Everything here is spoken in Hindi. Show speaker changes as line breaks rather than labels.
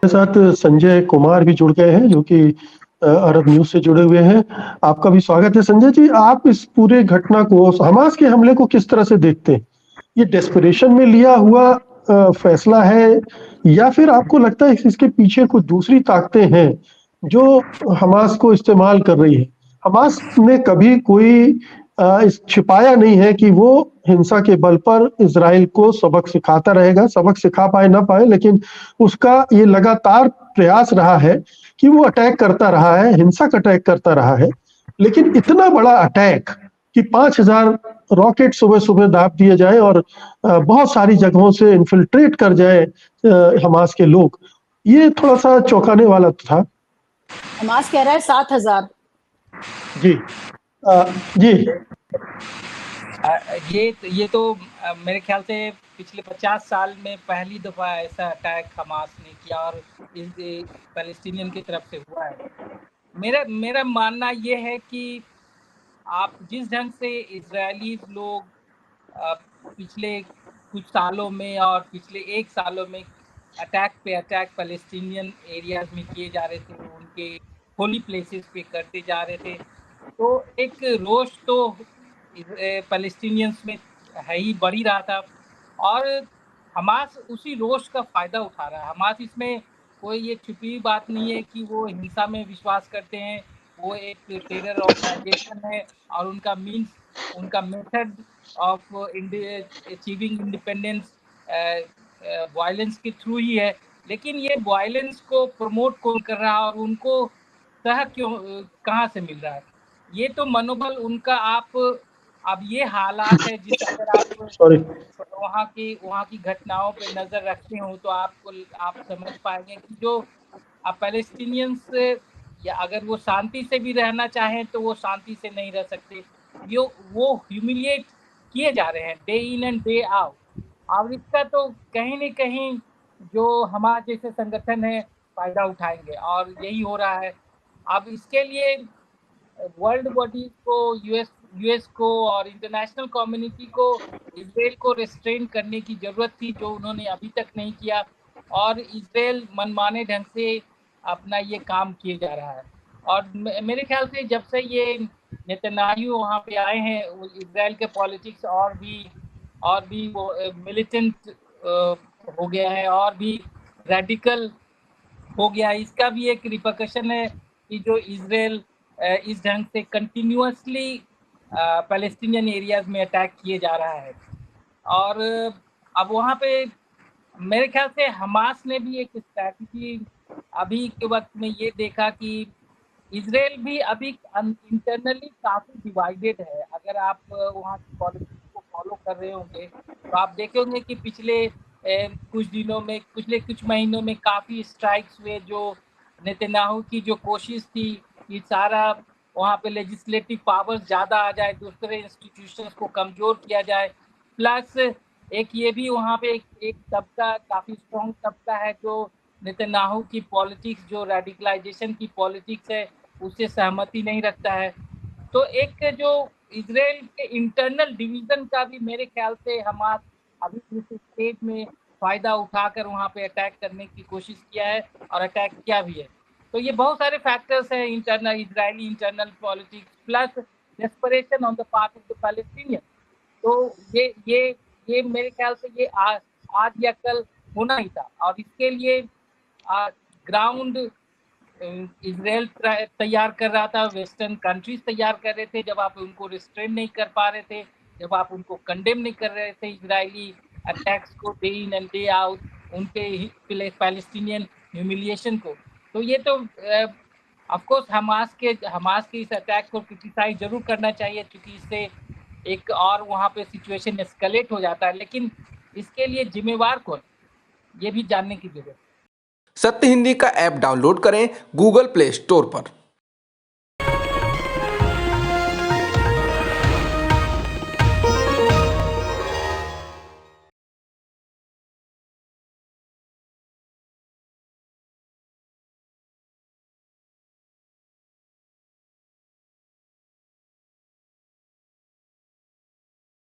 साथ संजय कुमार भी जुड़ गए हैं जो कि अरब न्यूज़ से जुड़े हुए हैं। आपका भी स्वागत है संजय जी। आप इस पूरे घटना को, हमास के हमले को किस तरह से देखते हैं? ये डेस्परेशन में लिया हुआ फैसला है या फिर आपको लगता है कि इसके पीछे कुछ दूसरी ताकतें हैं जो हमास को इस्तेमाल कर रही है? हमास ने कभी कोई इस छिपाया नहीं है कि वो हिंसा के बल पर इज़राइल को सबक सिखाता रहेगा, सबक सिखा पाए ना पाए, लेकिन उसका ये लगातार प्रयास रहा है कि वो अटैक करता रहा है, हिंसक अटैक करता रहा है। लेकिन इतना बड़ा अटैक कि 5000 रॉकेट सुबह-सुबह दाग दिए जाएँ और बहुत सारी जगहों से इन्फिल्ट्रेट कर जाएँ हमास के लोग, ये थोड़ा-सा चौंकाने वाला था।
हमास कह रहा है 7,000।
जी। जी।
ये तो मेरे ख्याल से पिछले 50 साल में पहली दफ़ा ऐसा अटैक हमास ने किया और इस पैलेस्टीनियन की तरफ से हुआ है। मेरा मानना ये है कि आप जिस ढंग से इज़राइली लोग पिछले कुछ सालों में और पिछले 1 सालों में अटैक पे अटैक पैलेस्टीनियन एरियाज़ में किए जा रहे थे, उनके होली प्लेसेस पे करते जा रहे थे, तो एक रोष तो पैलेस्टीनियंस में है ही, बढ़ ही रहा था और हमास उसी रोष का फ़ायदा उठा रहा है। हमास इसमें कोई ये छुपी बात नहीं है कि वो हिंसा में विश्वास करते हैं, वो एक टेरर ऑर्गेनाइजेशन है और उनका मीन्स, उनका method of achieving independence violence के थ्रू ही है। लेकिन ये वायलेंस को प्रमोट कौन कर रहा है और उनको कहाँ से मिल रहा है? ये तो मनोबल उनका अब ये हालात है जिस अगर आप
सॉरी।
वहाँ की घटनाओं पे नज़र रखते हो तो आप समझ पाएंगे कि जो पैलेस्टीनियंस या अगर वो शांति से भी रहना चाहें तो वो शांति से नहीं रह सकते। वो ह्यूमिलिएट किए जा रहे हैं day in and day out और इसका तो कहीं न कहीं जो हमारे जैसे संगठन है फ़ायदा उठाएंगे और यही हो रहा है। अब इसके लिए वर्ल्ड बॉडीज को, यूएस को और इंटरनेशनल कम्युनिटी को इजराइल को रिस्ट्रेन करने की ज़रूरत थी, जो उन्होंने अभी तक नहीं किया और इजराइल मनमाने ढंग से अपना ये काम किए जा रहा है। और मेरे ख्याल से जब से ये नेतन्याहू वहाँ पे आए हैं, इजराइल के पॉलिटिक्स और भी वो मिलिटेंट हो गया है और भी रेडिकल हो गया। इसका भी एक रिपरकशन है कि जो इजराइल इस ढंग से कंटिन्यूअसली पैलेस्टीनियन एरियाज में अटैक किए जा रहा है और अब वहाँ पे मेरे ख्याल से हमास ने भी एक स्ट्रैटेजी अभी के वक्त में ये देखा कि इजराइल भी अभी इंटरनली काफ़ी डिवाइडेड है। अगर आप वहाँ की पॉलिटिक्स को फॉलो कर रहे होंगे तो आप देखेंगे कि पिछले कुछ महीनों में काफ़ी स्ट्राइक्स हुए, जो नेतन्याहू की जो कोशिश थी कि सारा वहाँ पे लेजिस्लेटिव पावर्स ज़्यादा आ जाए, दूसरे इंस्टीट्यूशंस को कमज़ोर किया जाए। प्लस एक ये भी वहाँ पे एक तबका, काफ़ी स्ट्रॉन्ग तबका है जो नेतन्याहू की पॉलिटिक्स, जो रेडिकलाइजेशन की पॉलिटिक्स है, उससे सहमति नहीं रखता है। तो एक जो इजराइल के इंटरनल डिवीज़न का भी मेरे ख्याल से हमास अभी इस स्टेज में फ़ायदा उठाकर वहाँ पे अटैक करने की कोशिश किया है और अटैक किया भी है। तो ये बहुत सारे फैक्टर्स हैं, Israeli internal politics plus desperation on the part of the Palestinian. तो ये मेरे ख्याल से ये आज या कल होना ही था और इसके लिए ग्राउंड इजराइल तैयार कर रहा था, वेस्टर्न कंट्रीज तैयार कर रहे थे। जब आप उनको रिस्ट्रेन नहीं कर पा रहे थे, जब आप उनको कंडेम नहीं कर रहे थे इजरायली अटैक्स को, day in and day out उनके पैलेस्टीनियन ह्यूमिलिएशन को, तो ये तो ऑफ कोर्स हमास के इस अटैक को क्रिटिसाइज जरूर करना चाहिए, क्योंकि इससे एक और वहाँ पे सिचुएशन एस्केलेट हो जाता है। लेकिन इसके लिए जिम्मेवार कौन, ये भी जानने की जरूरत है।
सत्य हिंदी का ऐप डाउनलोड करें गूगल प्ले स्टोर पर।